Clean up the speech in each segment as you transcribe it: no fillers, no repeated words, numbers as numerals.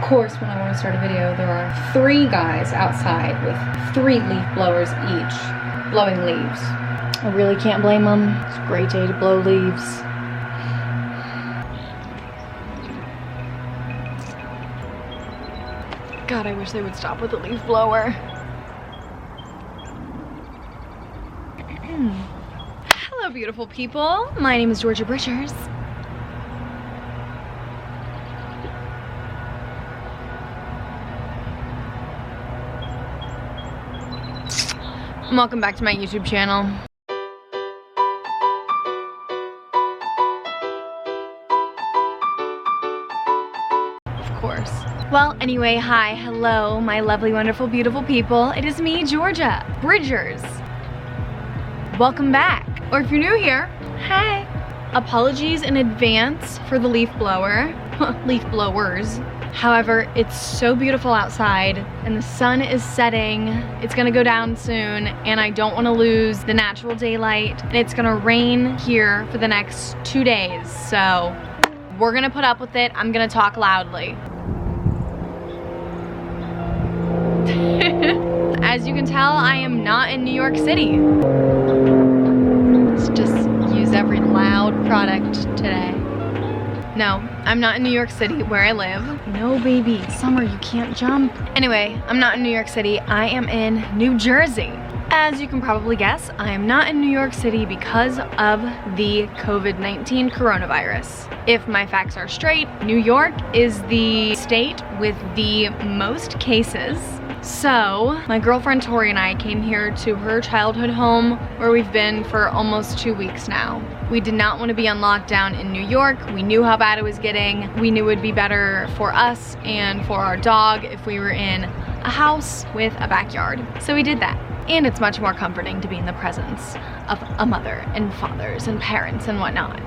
course, when I want to start a video, there are 3 guys outside with 3 leaf blowers each, blowing leaves. I really can't blame them. It's a great day to blow leaves. God, I wish they would stop with the leaf blower. Hello, beautiful people. My name is Georgia.bridge. Welcome back to my YouTube channel. Of course. Well, anyway, hi, hello, my lovely, wonderful, beautiful people. It is me, Georgia.bridge. Welcome back. Or if you're new here, hey. Apologies in advance for the leaf blower, leaf blowers. However, it's so beautiful outside and the sun is setting. It's gonna go down soon and I don't wanna lose the natural daylight. And it's gonna rain here for the next 2 days. So we're gonna put up with it. I'm gonna talk loudly. As you can tell, I am not in New York City. Let's just use every loud product today. No, I'm not in New York City where I live. No, baby, summer, you can't jump. Anyway, I'm not in New York City. I am in New Jersey. As you can probably guess, I am not in New York City because of the COVID-19 coronavirus. If my facts are straight, New York is the state with the most cases. So, my girlfriend Tori and I came here to her childhood home where we've been for almost 2 weeks now. We did not want to be on lockdown in New York. We knew how bad it was getting. We knew it would be better for us and for our dog if we were in a house with a backyard. So we did that. And it's much more comforting to be in the presence of a mother and fathers and parents and whatnot.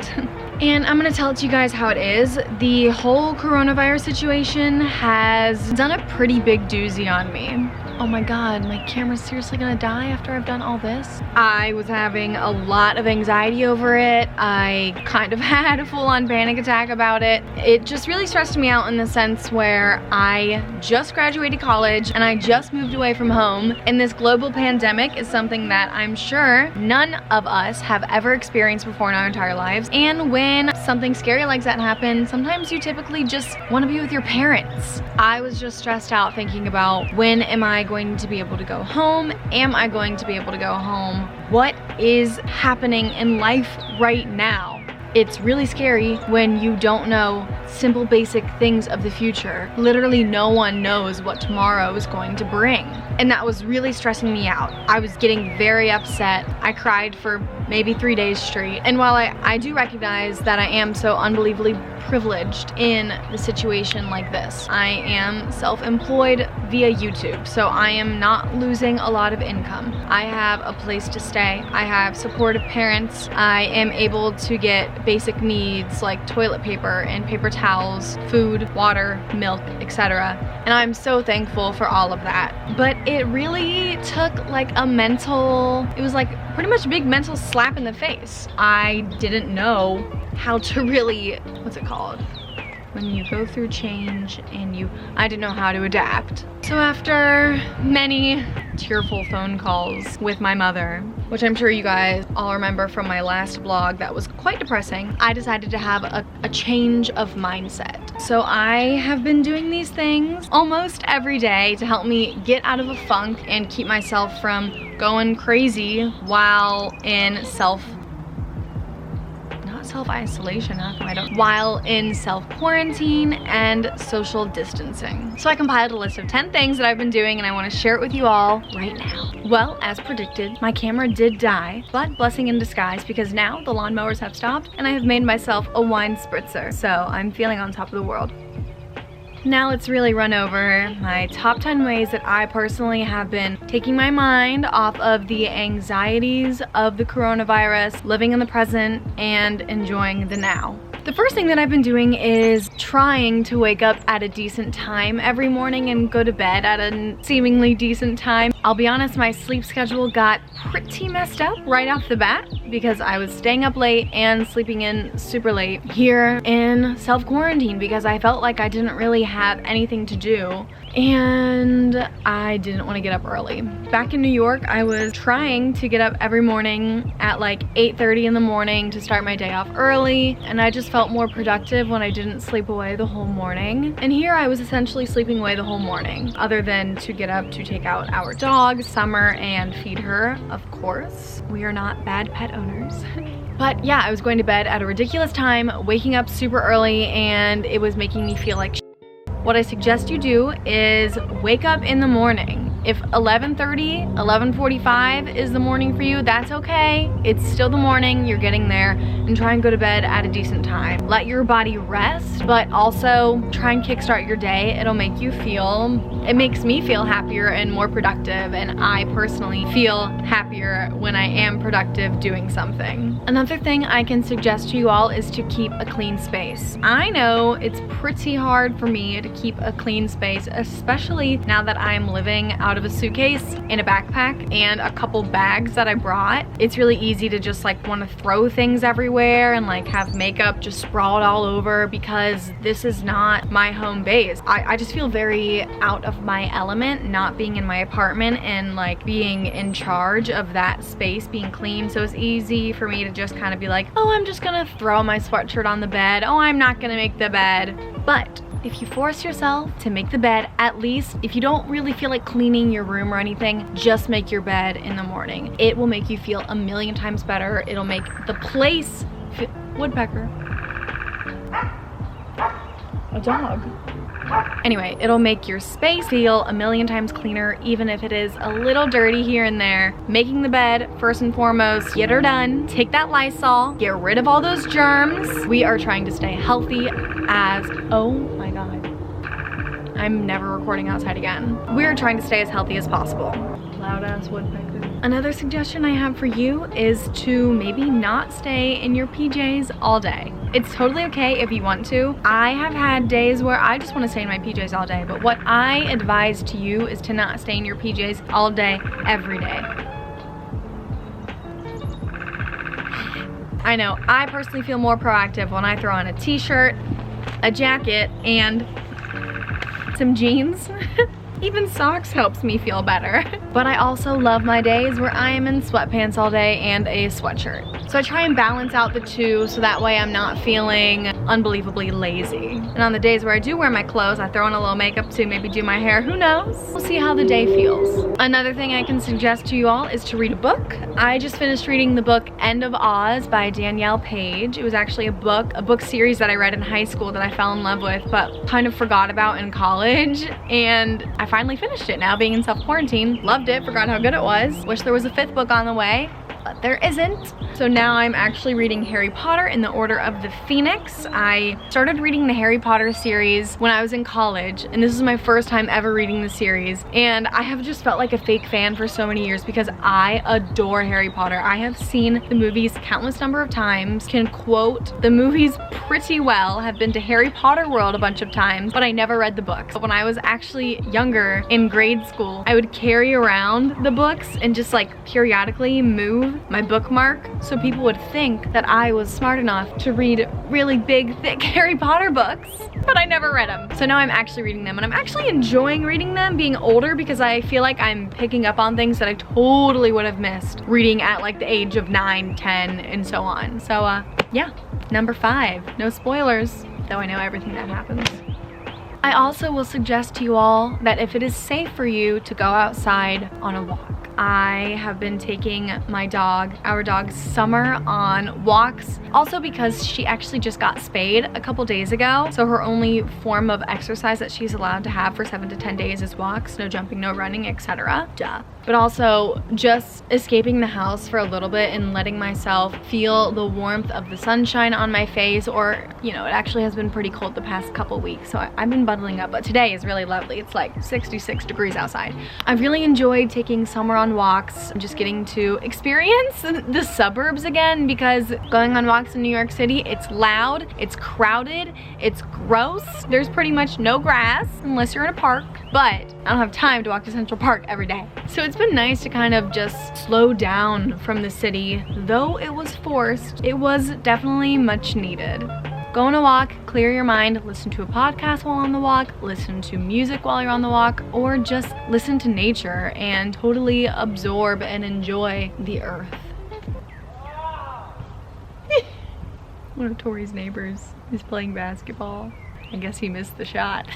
And I'm gonna tell it to you guys how it is. The whole coronavirus situation has done a pretty big doozy on me. Oh my God, my camera's seriously gonna die after I've done all this? I was having a lot of anxiety over it. I kind of had a full-on panic attack about it. It just really stressed me out in the sense where I just graduated college and I just moved away from home. And this global pandemic is something that I'm sure none of us have ever experienced before in our entire lives. And when something scary like that happens, sometimes you typically just want to be with your parents. I was just stressed out thinking about, when am I going to be able to go home? Am I going to be able to go home? What is happening in life right now? It's really scary when you don't know simple basic things of the future. Literally no one knows what tomorrow is going to bring. And that was really stressing me out. I was getting very upset. I cried for maybe 3 days straight. And while I do recognize that I am so unbelievably privileged in the situation like this, I am self-employed via YouTube, so I am not losing a lot of income. I have a place to stay. I have supportive parents. I am able to get basic needs like toilet paper and paper towels, food, water, milk, etc. And I'm so thankful for all of that. But it really took like a mental, it was like pretty much a big mental slap in the face. I didn't know how to really, what's it called? When you go through change and I didn't know how to adapt. So after many tearful phone calls with my mother, which I'm sure you guys all remember from my last vlog that was quite depressing, I decided to have a change of mindset. So I have been doing these things almost every day to help me get out of a funk and keep myself from going crazy while in self-isolation, while in self-quarantine and social distancing. So I compiled a list of 10 things that I've been doing and I want to share it with you all right now. Well, as predicted, my camera did die, but blessing in disguise because now the lawnmowers have stopped and I have made myself a wine spritzer. So I'm feeling on top of the world. Now let's really run over my top 10 ways that I personally have been taking my mind off of the anxieties of the coronavirus, living in the present, and enjoying the now. The first thing that I've been doing is trying to wake up at a decent time every morning and go to bed at a seemingly decent time. I'll be honest, my sleep schedule got pretty messed up right off the bat because I was staying up late and sleeping in super late here in self-quarantine because I felt like I didn't really have anything to do and I didn't want to get up early. Back in New York, I was trying to get up every morning at like 8:30 in the morning to start my day off early, and I just felt more productive when I didn't sleep away the whole morning. And here I was essentially sleeping away the whole morning, other than to get up to take out our dog, Summer, and feed her, of course. We are not bad pet owners. But yeah, I was going to bed at a ridiculous time, waking up super early, and it was making me feel like shit. What I suggest you do is wake up in the morning. If 11:30, 11:45 is the morning for you, that's okay. It's still the morning, you're getting there, and try and go to bed at a decent time. Let your body rest, but also try and kickstart your day. It makes me feel happier and more productive, and I personally feel happier when I am productive doing something. Another thing I can suggest to you all is to keep a clean space. I know it's pretty hard for me to keep a clean space, especially now that I'm living out of a suitcase in a backpack and a couple bags that I brought. It's really easy to just like want to throw things everywhere and like have makeup just sprawled all over because this is not my home base. I just feel very out of my element not being in my apartment and like being in charge of that space being clean. So it's easy for me to just kind of be like, oh, I'm just gonna throw my sweatshirt on the bed. Oh, I'm not gonna make the bed. But if you force yourself to make the bed, at least if you don't really feel like cleaning your room or anything, just make your bed in the morning. It will make you feel a million times better. It'll make the place feel... Woodpecker. A dog. Anyway, it'll make your space feel a million times cleaner, even if it is a little dirty here and there. Making the bed, first and foremost, get her done. Take that Lysol, get rid of all those germs. We are trying to stay healthy as, oh my God. I'm never recording outside again. We're trying to stay as healthy as possible. Loud ass woodpecker. Another suggestion I have for you is to maybe not stay in your PJs all day. It's totally okay if you want to. I have had days where I just want to stay in my PJs all day, but what I advise to you is to not stay in your PJs all day, every day. I know, I personally feel more proactive when I throw on a t-shirt, a jacket, and some jeans. Even socks helps me feel better. But I also love my days where I am in sweatpants all day and a sweatshirt. So I try and balance out the two so that way I'm not feeling unbelievably lazy. And on the days where I do wear my clothes, I throw in a little makeup to maybe do my hair, who knows? We'll see how the day feels. Another thing I can suggest to you all is to read a book. I just finished reading the book End of Oz by Danielle Page. It was actually a book series that I read in high school that I fell in love with, but kind of forgot about in college. And I finally finished it now being in self-quarantine. Loved it, forgot how good it was. Wish there was a 5th book on the way, but there isn't. So now I'm actually reading Harry Potter in the Order of the Phoenix. I started reading the Harry Potter series when I was in college, and this is my first time ever reading the series. And I have just felt like a fake fan for so many years because I adore Harry Potter. I have seen the movies countless number of times, can quote the movies pretty well, have been to Harry Potter World a bunch of times, but I never read the books. When I was actually younger in grade school, I would carry around the books and just like periodically move my bookmark so people would think that I was smart enough to read really big, thick Harry Potter books, but I never read them. So now I'm actually reading them, and I'm actually enjoying reading them being older because I feel like I'm picking up on things that I totally would have missed reading at like the age of 9, 10, and so on. So yeah, number 5, no spoilers, though I know everything that happens. I also will suggest to you all that if it is safe for you to go outside on a walk. I have been taking my dog, our dog Summer, on walks. Also because she actually just got spayed a couple days ago. So her only form of exercise that she's allowed to have for 7 to 10 days is walks, no jumping, no running, etc. Duh. But also just escaping the house for a little bit and letting myself feel the warmth of the sunshine on my face, or, you know, it actually has been pretty cold the past couple weeks. So I've been bundling up, but today is really lovely. It's like 66 degrees outside. I've really enjoyed taking summer on walks, just getting to experience the suburbs again, because going on walks in New York City, it's loud, it's crowded, it's gross. There's pretty much no grass unless you're in a park, but I don't have time to walk to Central Park every day. So it's been nice to kind of just slow down from the city. Though it was forced, it was definitely much needed. Go on a walk, clear your mind, listen to a podcast while on the walk, listen to music while you're on the walk, or just listen to nature and totally absorb and enjoy the earth. One of Tori's neighbors is playing basketball. I guess he missed the shot.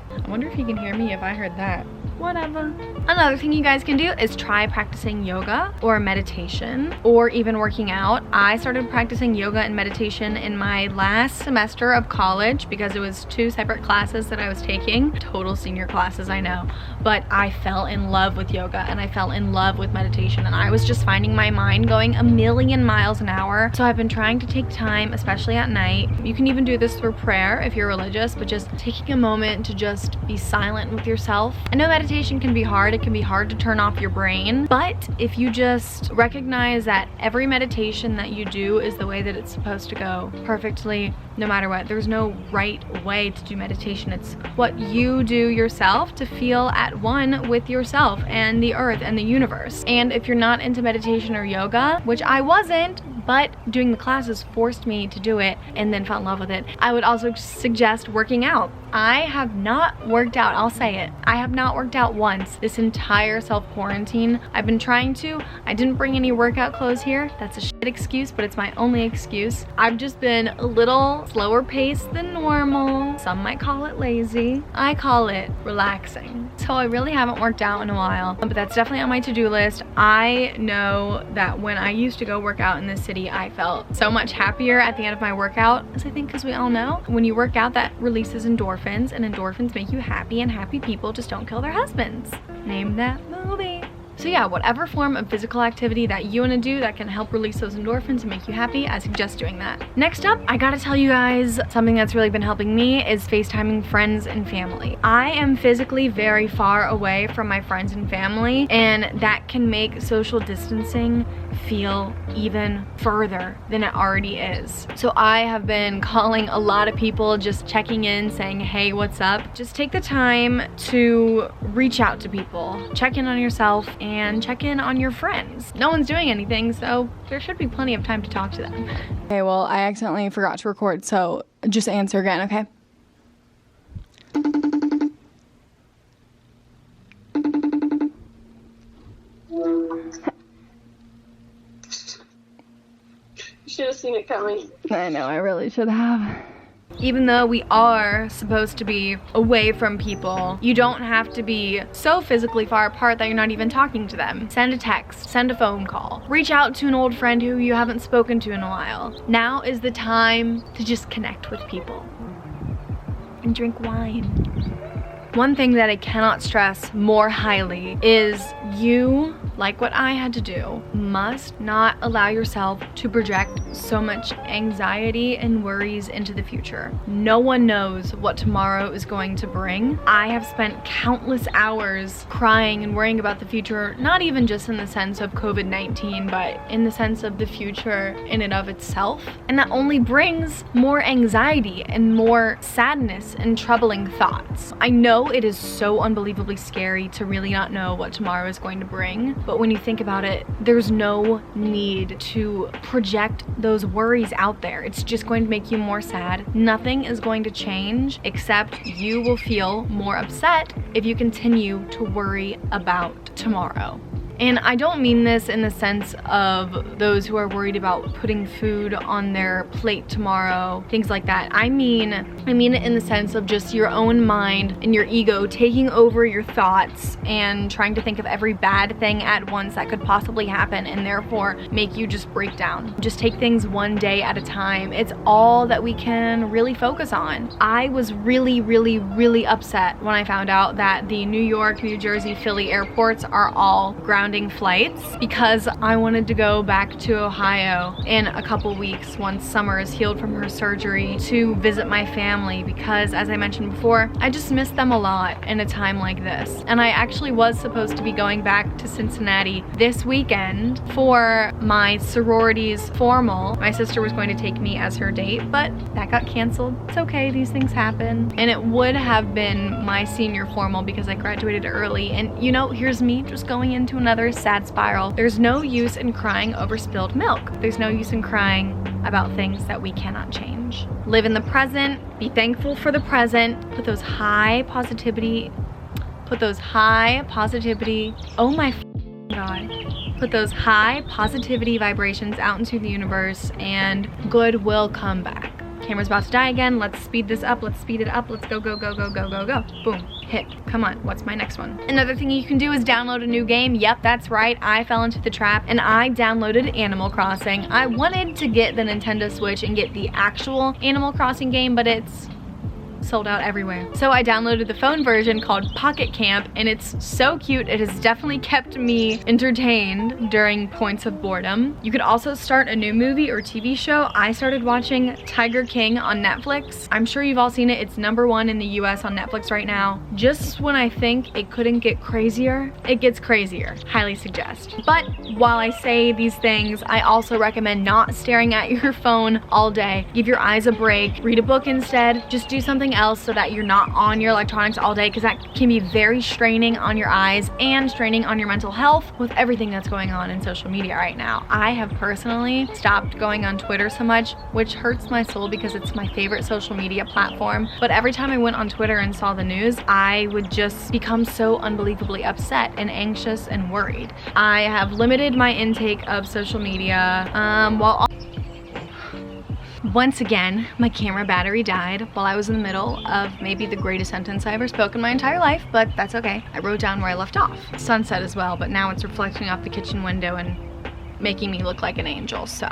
I wonder if he can hear me if I heard that. Whatever. Another thing you guys can do is try practicing yoga or meditation or even working out. I started practicing yoga and meditation in my last semester of college because it was 2 separate classes that I was taking. Total senior classes, I know. But I fell in love with yoga and I fell in love with meditation, and I was just finding my mind going a million miles an hour. So I've been trying to take time, especially at night. You can even do this through prayer if you're religious, but just taking a moment to just be silent with yourself. I know meditation can be hard. It can be hard to turn off your brain, but if you just recognize that every meditation that you do is the way that it's supposed to go perfectly, no matter what. There's no right way to do meditation. It's what you do yourself to feel at one with yourself and the earth and the universe. And if you're not into meditation or yoga, which I wasn't, but doing the classes forced me to do it and then fell in love with it, I would also suggest working out. I have not worked out, I'll say it. I have not worked out once this entire self-quarantine. I've been trying to. I didn't bring any workout clothes here. That's a shit excuse, but it's my only excuse. I've just been a little slower paced than normal. Some might call it lazy. I call it relaxing. So I really haven't worked out in a while, but that's definitely on my to-do list. I know that when I used to go work out in this city, I felt so much happier at the end of my workout, as I think, because we all know, when you work out, that releases endorphins, and endorphins make you happy, and happy people just don't kill their husbands. Name that movie. So yeah, whatever form of physical activity that you want to do that can help release those endorphins and make you happy, I suggest doing that. Next up, I gotta tell you guys something that's really been helping me is FaceTiming friends and family. I am physically very far away from my friends and family, and that can make social distancing feel even further than it already is. So I have been calling a lot of people, just checking in, saying, hey, what's up? Just take the time to reach out to people, check in on yourself, and check in on your friends. No one's doing anything, so there should be plenty of time to talk to them. Okay, well, I accidentally forgot to record, so just answer again, okay? Should have seen it coming. I know, I really should have. Even though we are supposed to be away from people, you don't have to be so physically far apart that you're not even talking to them. Send a text, send a phone call, reach out to an old friend who you haven't spoken to in a while. Now is the time to just connect with people and drink wine. One thing that I cannot stress more highly is you, like what I had to do, must not allow yourself to project so much anxiety and worries into the future. No one knows what tomorrow is going to bring. I have spent countless hours crying and worrying about the future, not even just in the sense of COVID-19, but in the sense of the future in and of itself. And that only brings more anxiety and more sadness and troubling thoughts. I know it is so unbelievably scary to really not know what tomorrow is going to bring, but when you think about it, there's no need to project those worries out there. It's just going to make you more sad. Nothing is going to change, except you will feel more upset if you continue to worry about tomorrow. And I don't mean this in the sense of those who are worried about putting food on their plate tomorrow, things like that. I mean it in the sense of just your own mind and your ego taking over your thoughts and trying to think of every bad thing at once that could possibly happen, and therefore make you just break down. Just take things one day at a time. It's all that we can really focus on. I was really, really, really upset when I found out that the New York, New Jersey, Philly airports are all grounded grounding flights because I wanted to go back to Ohio in a couple weeks once Summer is healed from her surgery to visit my family because, as I mentioned before, I just miss them a lot in a time like this. And I actually was supposed to be going back to Cincinnati this weekend for my sorority's formal. My sister was going to take me as her date, but that got canceled. It's okay, these things happen. And it would have been my senior formal because I graduated early. And you know, here's me just going into another sad spiral. There's no use in crying over spilled milk. There's no use in crying about things that we cannot change. Live in the present, be thankful for the present, put those high positivity, oh my God. Put those high positivity vibrations out into the universe and good will come back. Camera's about to die again. Let's speed this up. Let's speed it up. Let's go, go, go, go, go, go, go. Boom. Hit. Come on. What's my next one? Another thing you can do is download a new game. Yep, that's right. I fell into the trap and I downloaded Animal Crossing. I wanted to get the Nintendo Switch and get the actual Animal Crossing game, but it's sold out everywhere. So I downloaded the phone version called Pocket Camp, and it's so cute. It has definitely kept me entertained during points of boredom. You could also start a new movie or TV show. I started watching Tiger King on Netflix. I'm sure you've all seen it. It's #1 in the US on Netflix right now. Just when I think it couldn't get crazier, it gets crazier. Highly suggest. But while I say these things, I also recommend not staring at your phone all day. Give your eyes a break. Read a book instead. Just do something else so that you're not on your electronics all day, because that can be very straining on your eyes and straining on your mental health with everything that's going on in social media right now. I have personally stopped going on Twitter so much, which hurts my soul because it's my favorite social media platform. But every time I went on Twitter and saw the news, I would just become so unbelievably upset and anxious and worried. I have limited my intake of social media Once again, my camera battery died while I was in the middle of maybe the greatest sentence I ever spoke in my entire life, but that's okay. I wrote down where I left off. Sunset as well, but now it's reflecting off the kitchen window and making me look like an angel, so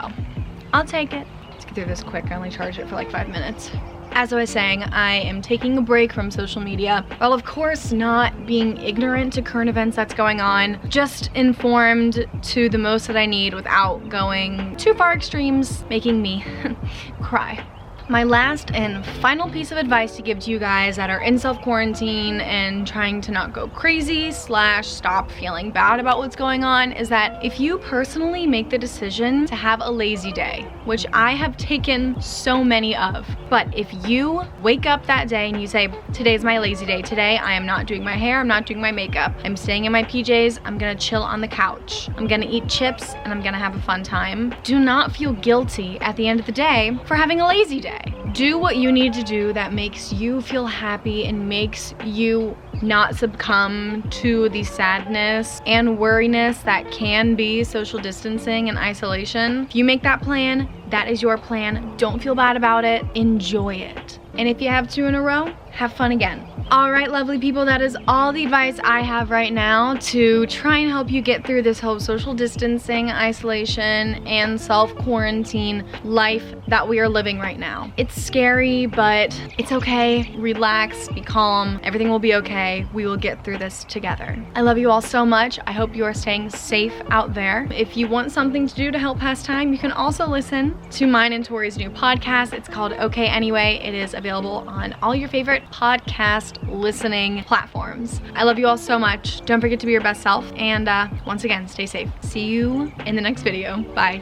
I'll take it. Let's get through this quick. I only charged it for like 5 minutes. As I was saying, I am taking a break from social media, while of course not being ignorant to current events that's going on, just informed to the most that I need without going too far extremes, making me cry. My last and final piece of advice to give to you guys that are in self-quarantine and trying to not go crazy / stop feeling bad about what's going on is that if you personally make the decision to have a lazy day, which I have taken so many of, but if you wake up that day and you say, today's my lazy day, today I am not doing my hair, I'm not doing my makeup, I'm staying in my PJs, I'm gonna chill on the couch, I'm gonna eat chips, and I'm gonna have a fun time, do not feel guilty at the end of the day for having a lazy day. Do what you need to do that makes you feel happy and makes you not succumb to the sadness and worriness that can be social distancing and isolation. If you make that plan, that is your plan. Don't feel bad about it. Enjoy it. And if you have 2 in a row, have fun again. All right, lovely people, that is all the advice I have right now to try and help you get through this whole social distancing, isolation, and self-quarantine life that we are living right now. It's scary, but it's okay. Relax, be calm. Everything will be okay. We will get through this together. I love you all so much. I hope you are staying safe out there. If you want something to do to help pass time, you can also listen to mine and Tori's new podcast. It's called Okay Anyway. It is available on all your favorite podcast listening platforms. I love you all so much. Don't forget to be your best self, and once again, stay safe. See you in the next video. Bye.